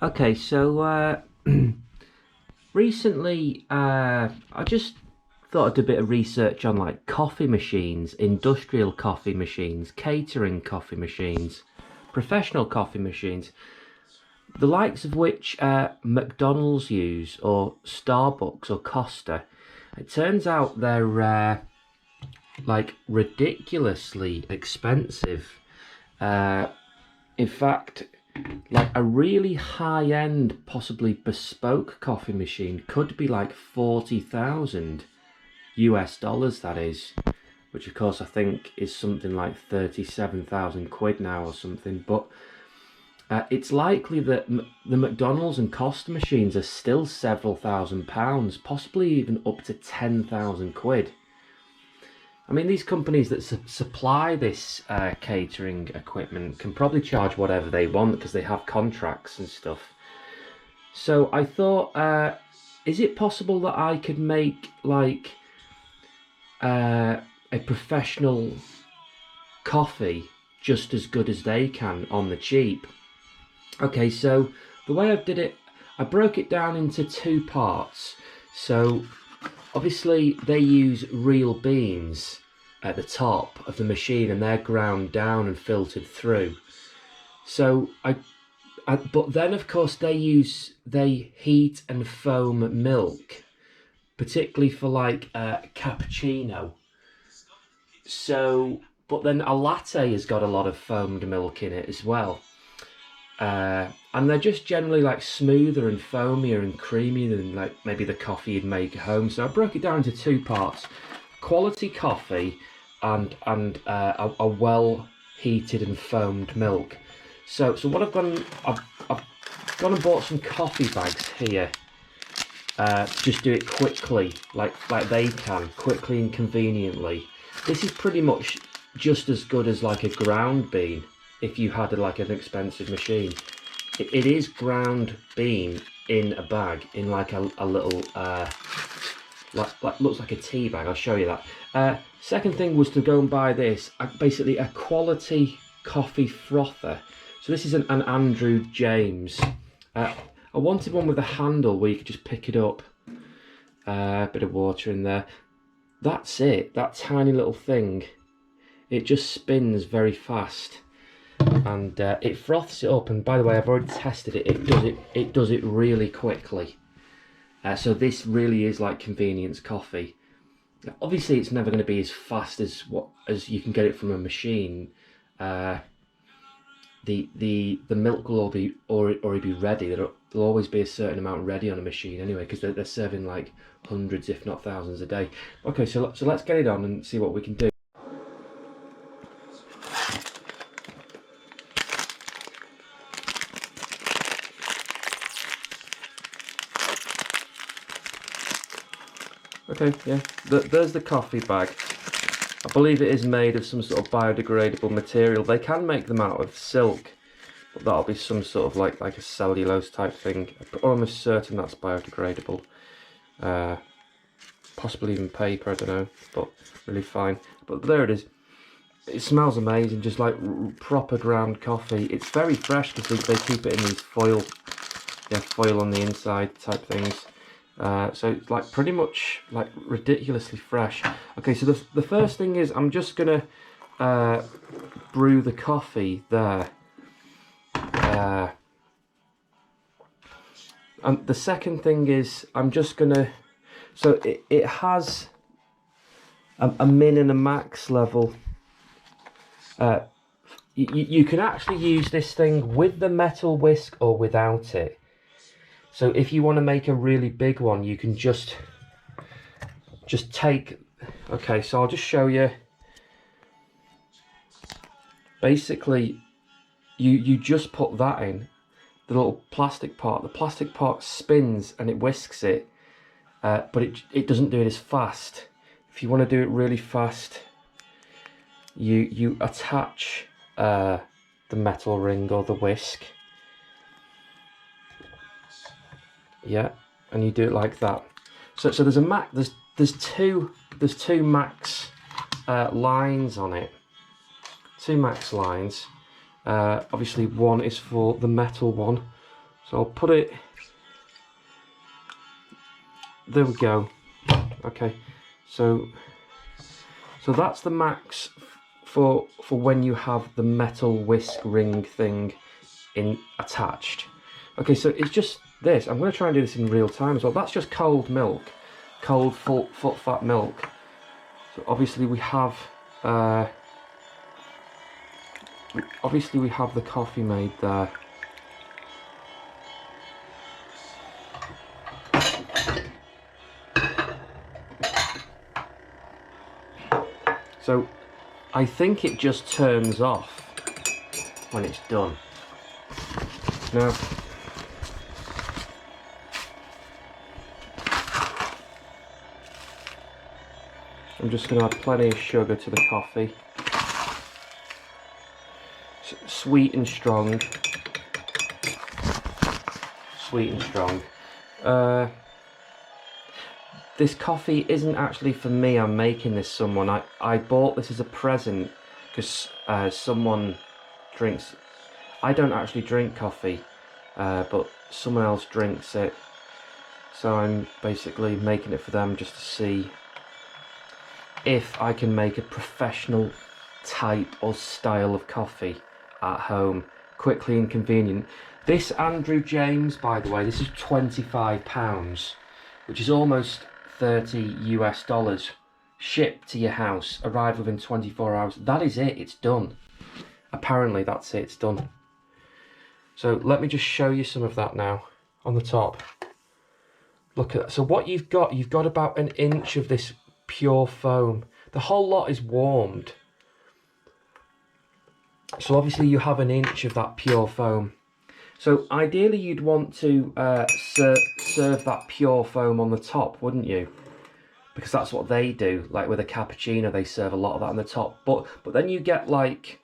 Okay, so recently I just thought I'd do a bit of research on like coffee machines, industrial coffee machines, catering coffee machines, professional coffee machines, the likes of which McDonald's use or Starbucks or Costa. It turns out they're like ridiculously expensive. Uh, in fact, like a really high-end, possibly bespoke coffee machine could be like 40,000 US dollars, that is, which of course I think is something like 37,000 quid now or something. But it's likely that the McDonald's and Costa machines are still several £1,000s, possibly even up to 10,000 quid. I mean, these companies that supply this catering equipment can probably charge whatever they want because they have contracts and stuff. So I thought, is it possible that I could make like a professional coffee just as good as they can on the cheap? Okay, so the way I did it, I broke it down into two parts. So obviously they use real beans at the top of the machine and they're ground down and filtered through. So but then of course they heat and foam milk, particularly for like cappuccino. So, but then a latte has got a lot of foamed milk in it as well. And they're just generally like smoother and foamier and creamier than like maybe the coffee you'd make at home. So I broke it down into two parts: quality coffee and a well heated and foamed milk. So what I've gone and bought some coffee bags here. Just do it quickly, like they can, quickly and conveniently. This is pretty much just as good as like a ground bean if you had like an expensive machine. It is ground bean in a bag, in like a little like looks like a tea bag. I'll show you that. Second thing was to go and buy this, basically a quality coffee frother. So this is an Andrew James. I wanted one with a handle where you could just pick it up. A bit of water in there. That's it. That tiny little thing. It just spins very fast, and it froths it up. And by the way, I've already tested it. It does it really quickly. So this really is like convenience coffee. Obviously, it's never going to be as fast as you can get it from a machine. The milk will already be ready. There'll always be a certain amount ready on a machine anyway, because they're serving like hundreds, if not thousands, a day. Okay, so let's get it on and see what we can do. Okay, yeah, there's the coffee bag. I believe it is made of some sort of biodegradable material. They can make them out of silk, but that'll be some sort of like a cellulose type thing. I'm almost certain that's biodegradable. Possibly even paper, I don't know, but really fine. But there it is. It smells amazing, just like proper ground coffee. It's very fresh because they keep it in these foil on the inside type things. So it's like pretty much like ridiculously fresh. Okay, so the first thing is I'm just gonna brew the coffee there. And the second thing is I'm just gonna, so it has a min and a max level. You can actually use this thing with the metal whisk or without it. So if you want to make a really big one, you can just take, okay, so I'll just show you. Basically, you just put that in, the little plastic part. The plastic part spins and it whisks it, but it doesn't do it as fast. If you want to do it really fast, you attach the metal ring or the whisk. Yeah, and you do it like that. So there's a there's two max lines on it. Two max lines. Obviously one is for the metal one, So I'll put it, there we go. Okay, so that's the max for when you have the metal whisk ring thing attached. Okay, so it's just this. I'm going to try and do this in real time as well. That's just cold milk, cold full fat milk. So obviously we have the coffee made there. So I think it just turns off when it's done. Now, I'm just going to add plenty of sugar to the coffee. Sweet and strong. Sweet and strong. This coffee isn't actually for me. I'm making this someone. I bought this as a present because someone drinks. I don't actually drink coffee, but someone else drinks it. So I'm basically making it for them just to see if I can make a professional type or style of coffee at home, quickly and convenient. This Andrew James, by the way, this is £25, which is almost $30 US, shipped to your house, arrive within 24 hours. That is it, it's done. Apparently that's it, it's done. So let me just show you some of that now on the top. Look at that. So what you've got about an inch of this pure foam. The whole lot is warmed. So obviously you have an inch of that pure foam. So ideally you'd want to serve that pure foam on the top, wouldn't you? Because that's what they do. Like with a cappuccino, they serve a lot of that on the top. But then you get like,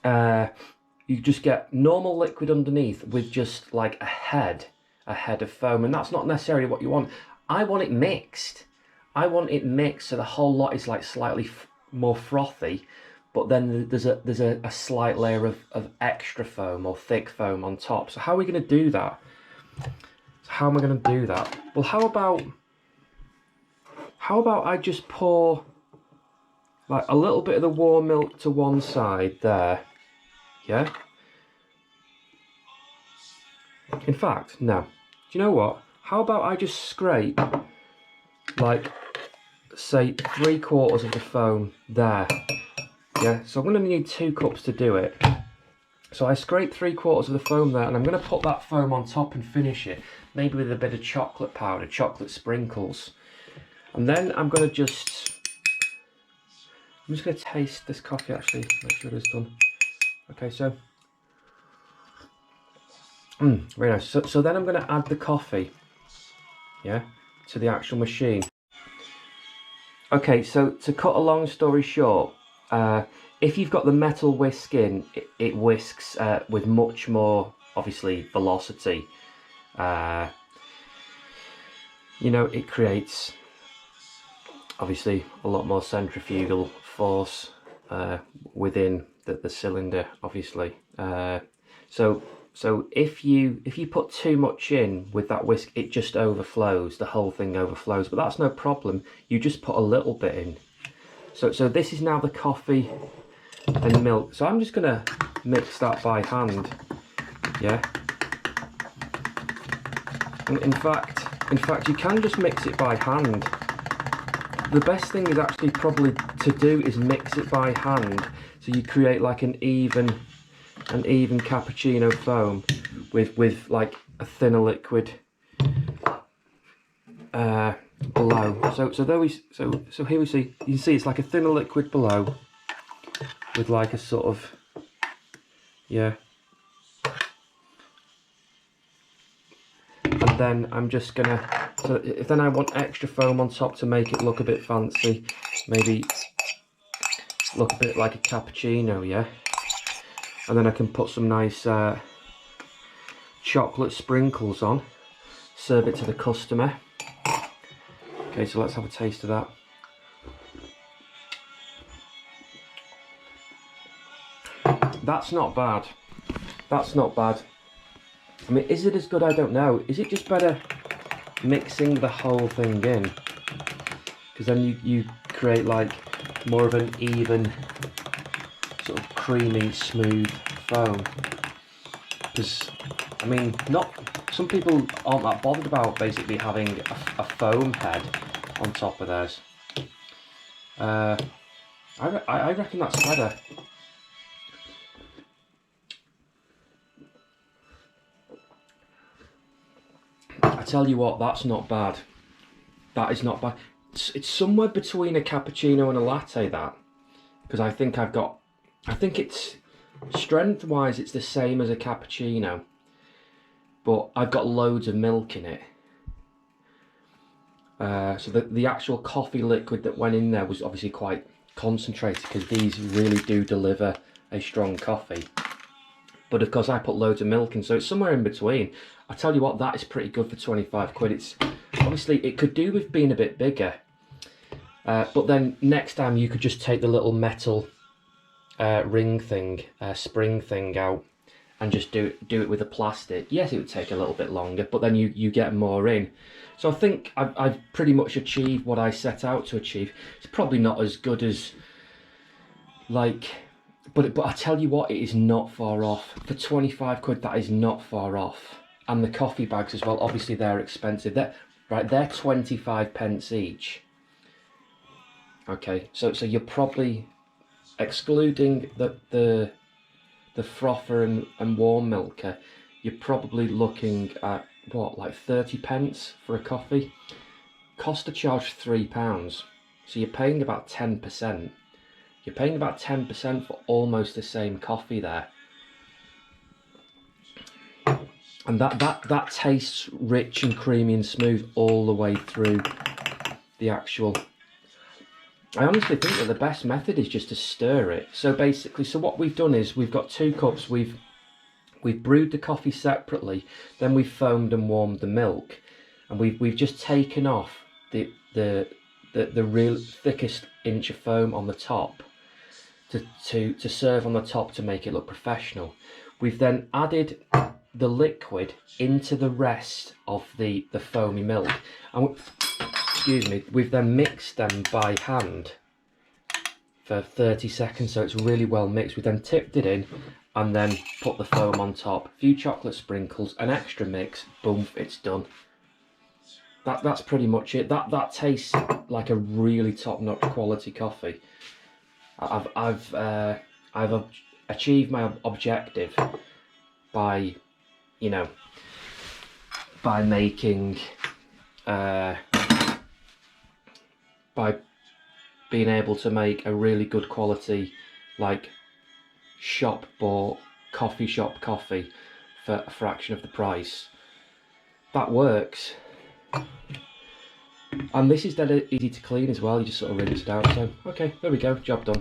you just get normal liquid underneath with just like a head of foam, and that's not necessarily what you want. I want it mixed. I want it mixed so the whole lot is like slightly more frothy, but then there's a slight layer of extra foam or thick foam on top. So how are we going to do that? Well, how about I just pour like a little bit of the warm milk to one side there, yeah? In fact, no. Do you know what? How about I just scrape like, say, 3/4 of the foam there. Yeah, so I'm going to need 2 cups to do it. So I scrape 3/4 of the foam there, and I'm going to put that foam on top and finish it, maybe with a bit of chocolate powder, chocolate sprinkles. And then I'm going to just taste this coffee actually, make sure it's done. Okay, so very nice. So then I'm going to add the coffee, yeah, to the actual machine. Okay, so to cut a long story short, if you've got the metal whisk in, it whisks with much more, obviously, velocity. You know, it creates, obviously, a lot more centrifugal force within the cylinder, obviously. So if you put too much in with that whisk, it just overflows, the whole thing overflows, but that's no problem. You just put a little bit in. So this is now the coffee and milk. So I'm just gonna mix that by hand, yeah. And in fact, you can just mix it by hand. The best thing is actually probably to do is mix it by hand, so you create like an even cappuccino foam with like a thinner liquid below. So here we see, you can see it's like a thinner liquid below with like a sort of, yeah. And then I'm just gonna, so if then I want extra foam on top to make it look a bit fancy, maybe look a bit like a cappuccino, yeah. And then I can put some nice chocolate sprinkles on, serve it to the customer. Okay, so let's have a taste of that. That's not bad. That's not bad. I mean, is it as good? I don't know. Is it just better mixing the whole thing in? Because then you create like more of an even sort of creamy, smooth foam. Because, I mean, some people aren't that bothered about basically having a foam head on top of theirs. I reckon that's better. I tell you what, that's not bad. That is not bad. It's somewhere between a cappuccino and a latte, that. Because I think it's, strength-wise, it's the same as a cappuccino. But I've got loads of milk in it. So the actual coffee liquid that went in there was obviously quite concentrated, because these really do deliver a strong coffee. But of course I put loads of milk in, so it's somewhere in between. I tell you what, that is pretty good for 25 quid. It's obviously, it could do with being a bit bigger. But then next time you could just take the little metal ring thing, spring thing out, and just do it with a plastic. Yes, it would take a little bit longer, but then you get more in. So I think I've pretty much achieved what I set out to achieve. It's probably not as good as, like, but I tell you what, it is not far off. For 25 quid, that is not far off. And the coffee bags as well, obviously they're expensive. They're 25 pence each. Okay, so you're probably, excluding the frother and warm milker, you're probably looking at what, like 30 pence for a coffee. Costa charge £3, so you're paying about 10%. You're paying about 10% for almost the same coffee there. And that tastes rich and creamy and smooth all the way through the actual. I honestly think that the best method is just to stir it. So basically, so what we've done is we've got 2 cups. We've brewed the coffee separately, then we've foamed and warmed the milk, and we've just taken off the real thickest inch of foam on the top to serve on the top to make it look professional. We've then added the liquid into the rest of the foamy milk, and excuse me, we've then mixed them by hand for 30 seconds, so it's really well mixed. We then tipped it in and then put the foam on top, a few chocolate sprinkles, an extra mix, boom, it's done. That's pretty much it. That tastes like a really top-notch quality coffee. I've achieved my objective by, you know, by making, by being able to make a really good quality, like, shop bought coffee shop coffee for a fraction of the price. That works. And this is dead easy to clean as well. You just sort of rinse it out. So okay, there we go, job done.